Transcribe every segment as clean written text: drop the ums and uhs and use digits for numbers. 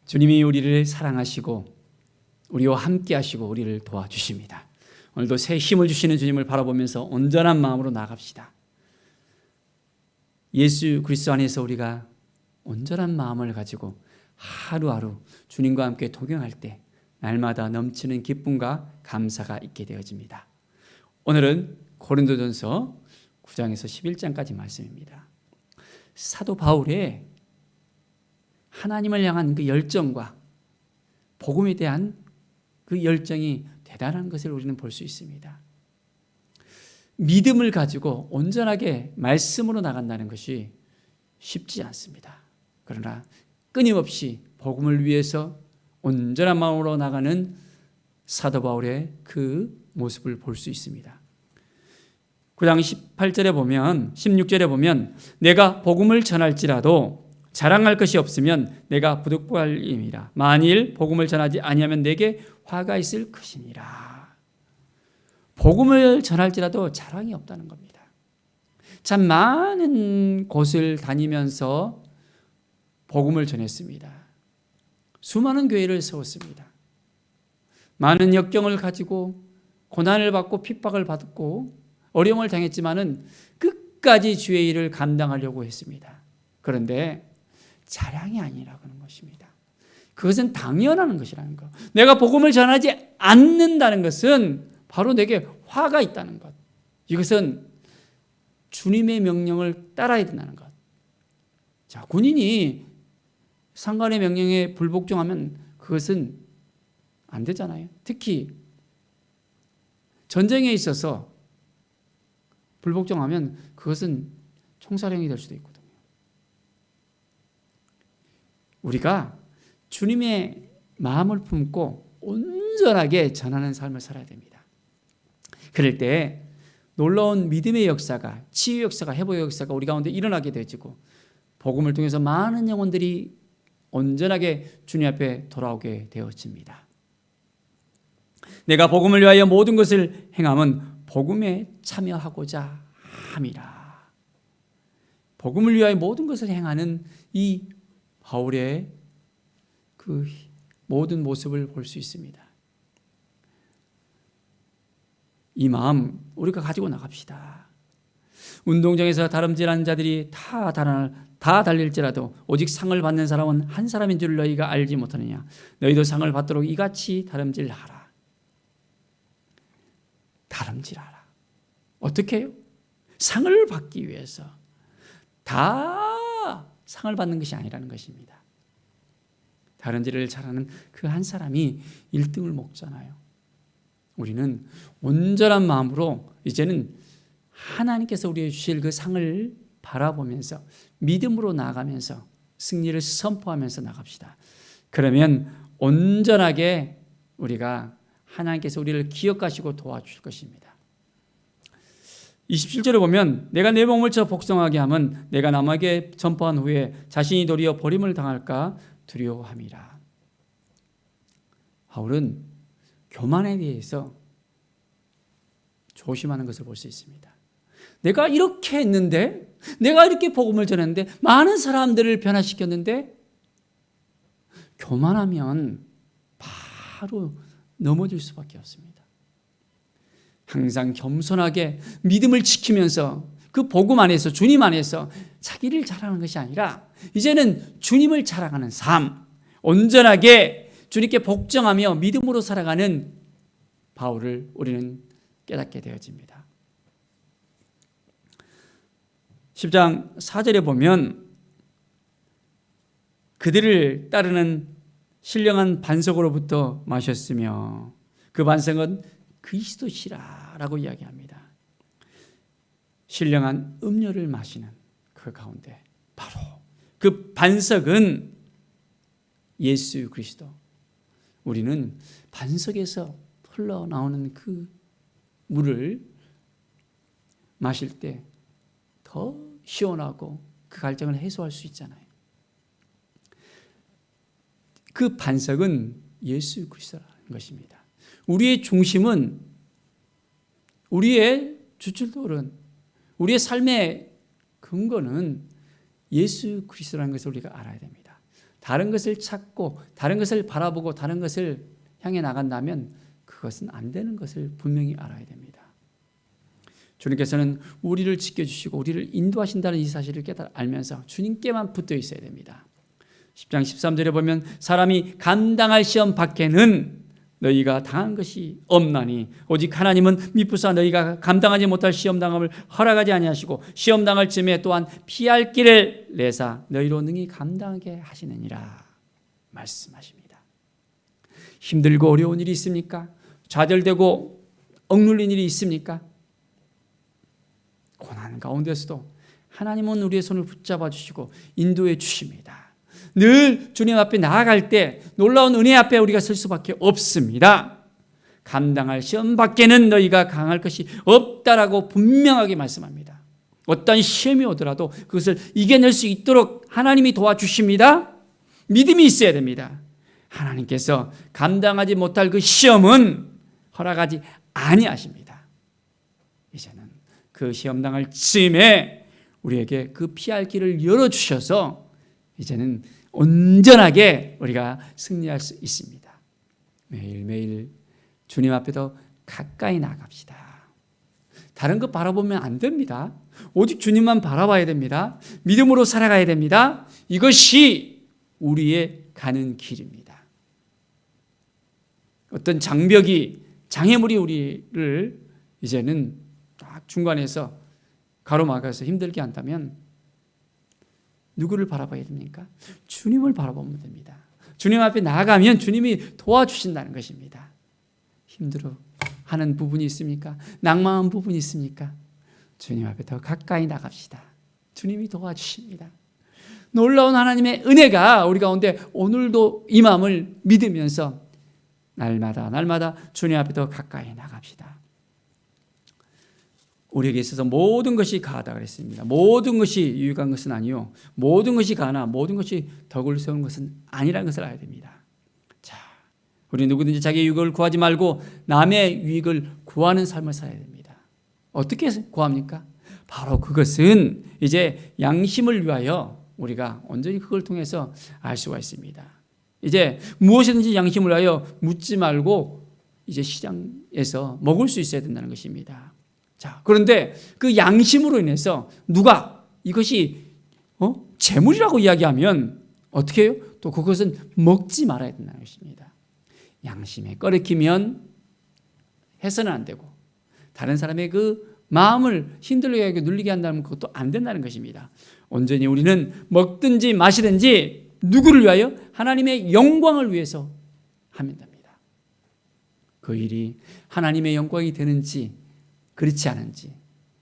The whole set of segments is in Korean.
주님이 우리를 사랑하시고 우리와 함께 하시고 우리를 도와주십니다. 오늘도 새 힘을 주시는 주님을 바라보면서 온전한 마음으로 나갑시다. 예수 그리스도 안에서 우리가 온전한 마음을 가지고 하루하루 주님과 함께 동행할 때 날마다 넘치는 기쁨과 감사가 있게 되어집니다. 오늘은 고린도전서 9장에서 11장까지 말씀입니다. 사도 바울의 하나님을 향한 그 열정과 복음에 대한 그 열정이 대단한 것을 우리는 볼 수 있습니다. 믿음을 가지고 온전하게 말씀으로 나간다는 것이 쉽지 않습니다. 그러나 끊임없이 복음을 위해서 온전한 마음으로 나가는 사도 바울의 그 모습을 볼 수 있습니다. 9장 18절에 보면 16절에 보면 내가 복음을 전할지라도 자랑할 것이 없으면 내가 부득불임이라. 만일 복음을 전하지 아니하면 내게 화가 있을 것이니라. 복음을 전할지라도 자랑이 없다는 겁니다. 참 많은 곳을 다니면서 복음을 전했습니다. 수많은 교회를 세웠습니다. 많은 역경을 가지고 고난을 받고 핍박을 받고 어려움을 당했지만은 끝까지 주의 일을 감당하려고 했습니다. 그런데 자랑이 아니라고 하는 것입니다. 그것은 당연한 것이라는 것. 내가 복음을 전하지 않는다는 것은 바로 내게 화가 있다는 것. 이것은 주님의 명령을 따라야 된다는 것. 자, 군인이 상관의 명령에 불복종하면 그것은 안 되잖아요. 특히 전쟁에 있어서 불복종하면 그것은 총살형이 될 수도 있거든요. 우리가 주님의 마음을 품고 온전하게 전하는 삶을 살아야 됩니다. 그럴 때 놀라운 믿음의 역사가, 치유 역사가, 회복의 역사가 우리 가운데 일어나게 되어지고 복음을 통해서 많은 영혼들이 온전하게 주님 앞에 돌아오게 되어집니다. 내가 복음을 위하여 모든 것을 행함은 복음에 참여하고자 함이라. 복음을 위하여 모든 것을 행하는 이 바울의 그 모든 모습을 볼 수 있습니다. 이 마음 우리가 가지고 나갑시다. 운동장에서 다름질하는 자들이 다 달릴지라도 오직 상을 받는 사람은 한 사람인 줄 너희가 알지 못하느냐. 너희도 상을 받도록 이같이 다름질하라. 다름질하라. 어떻게 해요? 상을 받기 위해서. 다 상을 받는 것이 아니라는 것입니다. 다름질을 잘하는 그 한 사람이 1등을 먹잖아요. 우리는 온전한 마음으로 이제는 하나님께서 우리에게 주실 그 상을 바라보면서 믿음으로 나가면서 승리를 선포하면서 나갑시다. 그러면 온전하게 우리가 하나님께서 우리를 기억하시고 도와주실 것입니다. 27절에 보면 내가 내 몸을 쳐 복성하게 하면 내가 남에게 전파한 후에 자신이 도리어 버림을 당할까 두려워함이라. 바울은 교만에 대해서 조심하는 것을 볼 수 있습니다. 내가 이렇게 했는데, 내가 이렇게 복음을 전했는데, 많은 사람들을 변화시켰는데, 교만하면 바로 넘어질 수밖에 없습니다. 항상 겸손하게 믿음을 지키면서 그 복음 안에서, 주님 안에서 자기를 자랑하는 것이 아니라 이제는 주님을 자랑하는 삶, 온전하게 주님께 복종하며 믿음으로 살아가는 바울을 우리는 깨닫게 되어집니다. 10장 4절에 보면 그들을 따르는 신령한 반석으로부터 마셨으며 그 반석은 그리스도시라라고 이야기합니다. 신령한 음료를 마시는 그 가운데 바로 그 반석은 예수 그리스도. 우리는 반석에서 흘러나오는 그 물을 마실 때 더 시원하고 그 갈증을 해소할 수 있잖아요. 그 반석은 예수 그리스도라는 것입니다. 우리의 중심은, 우리의 주출돌은, 우리의 삶의 근거는 예수 그리스도라는 것을 우리가 알아야 됩니다. 다른 것을 찾고 다른 것을 바라보고 다른 것을 향해 나간다면 그것은 안 되는 것을 분명히 알아야 됩니다. 주님께서는 우리를 지켜주시고 우리를 인도하신다는 이 사실을 알면서 주님께만 붙어 있어야 됩니다. 10장 13절에 보면 사람이 감당할 시험 밖에는 너희가 당한 것이 없나니 오직 하나님은 미쁘사 너희가 감당하지 못할 시험당함을 허락하지 아니하시고 시험당할 즈음에 또한 피할 길을 내사 너희로 능히 감당하게 하시느니라 말씀하십니다. 힘들고 어려운 일이 있습니까? 좌절되고 억눌린 일이 있습니까? 고난 가운데서도 하나님은 우리의 손을 붙잡아 주시고 인도해 주십니다. 늘 주님 앞에 나아갈 때 놀라운 은혜 앞에 우리가 설 수밖에 없습니다. 감당할 시험 밖에는 너희가 강할 것이 없다라고 분명하게 말씀합니다. 어떤 시험이 오더라도 그것을 이겨낼 수 있도록 하나님이 도와주십니다. 믿음이 있어야 됩니다. 하나님께서 감당하지 못할 그 시험은 허락하지 아니하십니다. 이제는 그 시험 당할 즈음에 우리에게 그 피할 길을 열어주셔서 이제는 온전하게 우리가 승리할 수 있습니다. 매일매일 주님 앞에 더 가까이 나갑시다. 다른 것 바라보면 안 됩니다. 오직 주님만 바라봐야 됩니다. 믿음으로 살아가야 됩니다. 이것이 우리의 가는 길입니다. 어떤 장애물이 우리를 이제는 딱 중간에서 가로막아서 힘들게 한다면 누구를 바라봐야 됩니까? 주님을 바라보면 됩니다. 주님 앞에 나아가면 주님이 도와주신다는 것입니다. 힘들어하는 부분이 있습니까? 낭망한 부분이 있습니까? 주님 앞에 더 가까이 나갑시다. 주님이 도와주십니다. 놀라운 하나님의 은혜가 우리 가운데 오늘도 임함을 믿으면서 날마다 주님 앞에 더 가까이 나갑시다. 우리에게 있어서 모든 것이 가하다 그랬습니다. 모든 것이 유익한 것은 아니요 모든 것이 가나 모든 것이 덕을 세우는 것은 아니라는 것을 알아야 됩니다. 자, 우리 누구든지 자기의 유익을 구하지 말고 남의 유익을 구하는 삶을 살아야 됩니다. 어떻게 구합니까? 바로 그것은 이제 양심을 위하여 우리가 온전히 그걸 통해서 알 수가 있습니다. 이제 무엇이든지 양심을 위하여 묻지 말고 이제 시장에서 먹을 수 있어야 된다는 것입니다. 자, 그런데 그 양심으로 인해서 누가 이것이 재물이라고 이야기하면 어떻게 해요? 또 그것은 먹지 말아야 된다는 것입니다. 양심에 꺼리키면 해서는 안 되고 다른 사람의 그 마음을 힘들게 하게 눌리게 한다면 그것도 안 된다는 것입니다. 온전히 우리는 먹든지 마시든지 누구를 위하여? 하나님의 영광을 위해서 하면 됩니다. 그 일이 하나님의 영광이 되는지 그렇지 않은지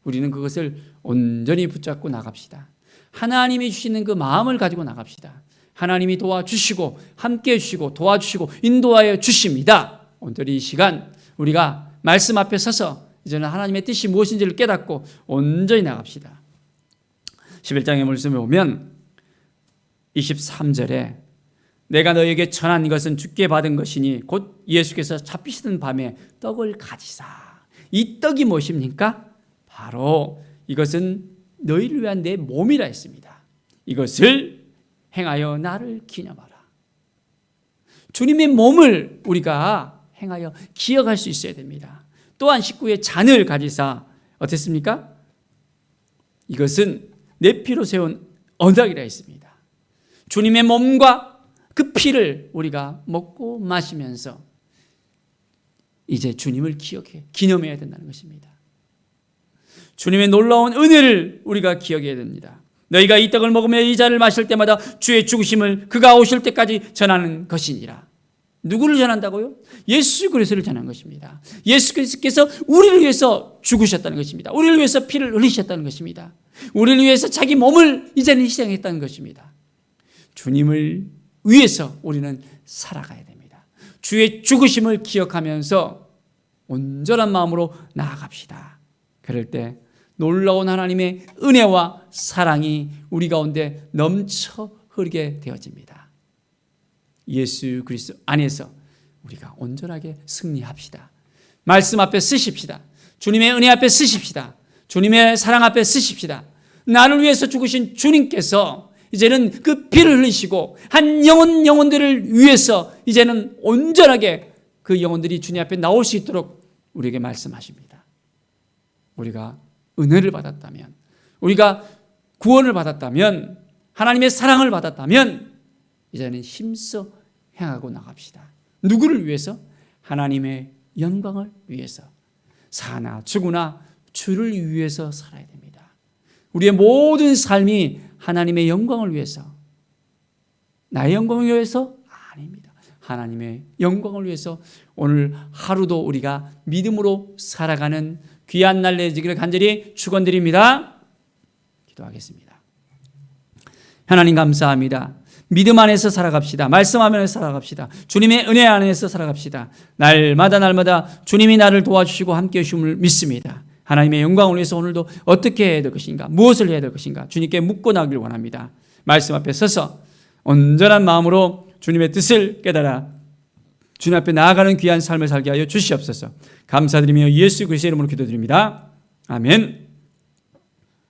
우리는 그것을 온전히 붙잡고 나갑시다. 하나님이 주시는 그 마음을 가지고 나갑시다. 하나님이 도와주시고 함께해 주시고 도와주시고 인도하여 주십니다. 오늘 이 시간 우리가 말씀 앞에 서서 이제는 하나님의 뜻이 무엇인지를 깨닫고 온전히 나갑시다. 11장의 말씀에 보면 23절에 내가 너에게 전한 것은 주께 받은 것이니 곧 예수께서 잡히시던 밤에 떡을 가지사. 이 떡이 무엇입니까? 바로 이것은 너희를 위한 내 몸이라 했습니다. 이것을 행하여 나를 기념하라. 주님의 몸을 우리가 행하여 기억할 수 있어야 됩니다. 또한 식구의 잔을 가지사 어땠습니까? 이것은 내 피로 세운 언약이라 했습니다. 주님의 몸과 그 피를 우리가 먹고 마시면서 이제 주님을 기념해야 된다는 것입니다. 주님의 놀라운 은혜를 우리가 기억해야 됩니다. 너희가 이 떡을 먹으며 이 잔을 마실 때마다 주의 죽으심을 그가 오실 때까지 전하는 것이니라. 누구를 전한다고요? 예수 그리스도를 전한 것입니다. 예수 그리스도께서 우리를 위해서 죽으셨다는 것입니다. 우리를 위해서 피를 흘리셨다는 것입니다. 우리를 위해서 자기 몸을 이제는 희생했다는 것입니다. 주님을 위해서 우리는 살아가야 됩니다. 주의 죽으심을 기억하면서 온전한 마음으로 나아갑시다. 그럴 때 놀라운 하나님의 은혜와 사랑이 우리 가운데 넘쳐 흐르게 되어집니다. 예수 그리스도 안에서 우리가 온전하게 승리합시다. 말씀 앞에 쓰십시다. 주님의 은혜 앞에 쓰십시다. 주님의 사랑 앞에 쓰십시다. 나를 위해서 죽으신 주님께서 이제는 그 피를 흘리시고 한 영혼들을 위해서 이제는 온전하게 그 영혼들이 주님 앞에 나올 수 있도록 우리에게 말씀하십니다. 우리가 은혜를 받았다면, 우리가 구원을 받았다면, 하나님의 사랑을 받았다면 이제는 힘써 행하고 나갑시다. 누구를 위해서? 하나님의 영광을 위해서. 사나 죽으나 주를 위해서 살아야 됩니다. 우리의 모든 삶이 하나님의 영광을 위해서, 나의 영광을 위해서? 아닙니다. 하나님의 영광을 위해서 오늘 하루도 우리가 믿음으로 살아가는 귀한 날 되시기를 간절히 축원드립니다. 기도하겠습니다. 하나님 감사합니다. 믿음 안에서 살아갑시다. 말씀 안에서 살아갑시다. 주님의 은혜 안에서 살아갑시다. 날마다 주님이 나를 도와주시고 함께해 주심을 믿습니다. 하나님의 영광을 위해서 오늘도 어떻게 해야 될 것인가, 무엇을 해야 될 것인가 주님께 묻고 나가길 원합니다. 말씀 앞에 서서 온전한 마음으로 주님의 뜻을 깨달아 주님 앞에 나아가는 귀한 삶을 살게 하여 주시옵소서. 감사드리며 예수 그리스도의 이름으로 기도드립니다. 아멘.